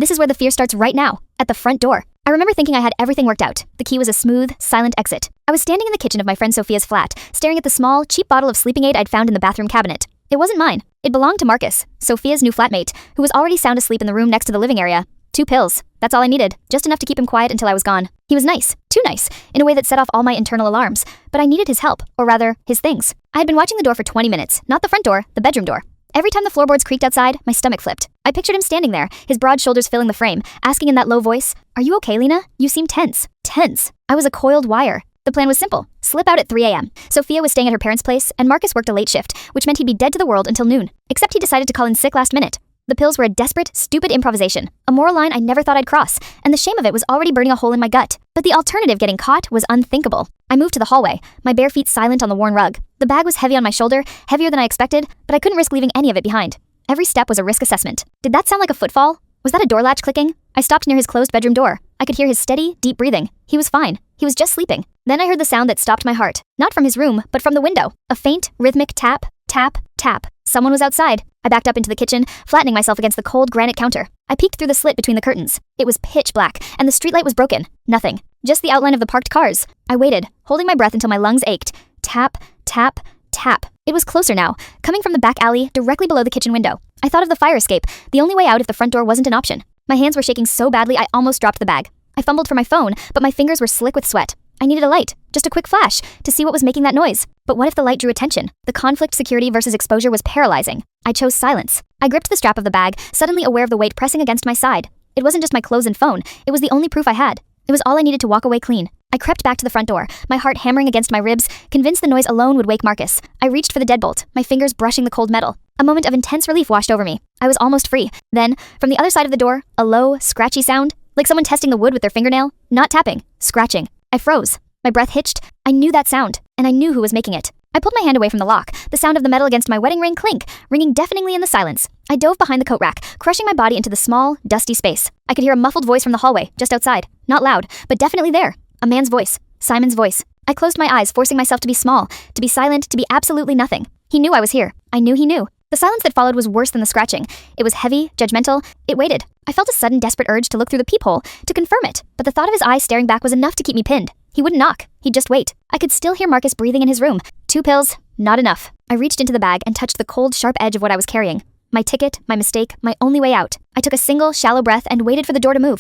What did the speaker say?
This is where the fear starts right now, at the front door. I remember thinking I had everything worked out. The key was a smooth, silent exit. I was standing in the kitchen of my friend Sophia's flat, staring at the small, cheap bottle of sleeping aid I'd found in the bathroom cabinet. It wasn't mine. It belonged to Marcus, Sophia's new flatmate, who was already sound asleep in the room next to the living area. 2 pills. That's all I needed, just enough to keep him quiet until I was gone. He was nice, too nice, in a way that set off all my internal alarms, but I needed his help, or rather, his things. I had been watching the door for 20 minutes, not the front door, the bedroom door. Every time the floorboards creaked outside, my stomach flipped. I pictured him standing there, his broad shoulders filling the frame, asking in that low voice, "Are you okay, Lena? You seem tense." Tense. I was a coiled wire. The plan was simple. Slip out at 3 a.m. Sophia was staying at her parents' place, and Marcus worked a late shift, which meant he'd be dead to the world until noon. Except he decided to call in sick last minute. The pills were a desperate, stupid improvisation, a moral line I never thought I'd cross, and the shame of it was already burning a hole in my gut. But the alternative, getting caught, was unthinkable. I moved to the hallway, my bare feet silent on the worn rug. The bag was heavy on my shoulder, heavier than I expected, but I couldn't risk leaving any of it behind. Every step was a risk assessment. Did that sound like a footfall? Was that a door latch clicking? I stopped near his closed bedroom door. I could hear his steady, deep breathing. He was fine. He was just sleeping. Then I heard the sound that stopped my heart. Not from his room, but from the window. A faint, rhythmic tap, tap, tap. Someone was outside. I backed up into the kitchen, flattening myself against the cold granite counter. I peeked through the slit between the curtains. It was pitch black, and the streetlight was broken. Nothing. Just the outline of the parked cars. I waited, holding my breath until my lungs ached. Tap, tap, tap. It was closer now, coming from the back alley, directly below the kitchen window. I thought of the fire escape, the only way out if the front door wasn't an option. My hands were shaking so badly I almost dropped the bag. I fumbled for my phone, but my fingers were slick with sweat. I needed a light, just a quick flash, to see what was making that noise. But what if the light drew attention? The conflict security versus exposure was paralyzing. I chose silence. I gripped the strap of the bag, suddenly aware of the weight pressing against my side. It wasn't just my clothes and phone, it was the only proof I had. It was all I needed to walk away clean. I crept back to the front door, my heart hammering against my ribs, convinced the noise alone would wake Marcus. I reached for the deadbolt, my fingers brushing the cold metal. A moment of intense relief washed over me. I was almost free. Then, from the other side of the door, a low, scratchy sound, like someone testing the wood with their fingernail. Not tapping, scratching. I froze. My breath hitched. I knew that sound, and I knew who was making it. I pulled my hand away from the lock, the sound of the metal against my wedding ring clink, ringing deafeningly in the silence. I dove behind the coat rack, crushing my body into the small, dusty space. I could hear a muffled voice from the hallway, just outside. Not loud, but definitely there. A man's voice. Simon's voice. I closed my eyes, forcing myself to be small, to be silent, to be absolutely nothing. He knew I was here. I knew he knew. The silence that followed was worse than the scratching. It was heavy, judgmental. It waited. I felt a sudden desperate urge to look through the peephole, to confirm it, but the thought of his eyes staring back was enough to keep me pinned. He wouldn't knock. He'd just wait. I could still hear Marcus breathing in his room. 2 pills, not enough. I reached into the bag and touched the cold, sharp edge of what I was carrying. My ticket, my mistake, my only way out. I took a single, shallow breath and waited for the door to move.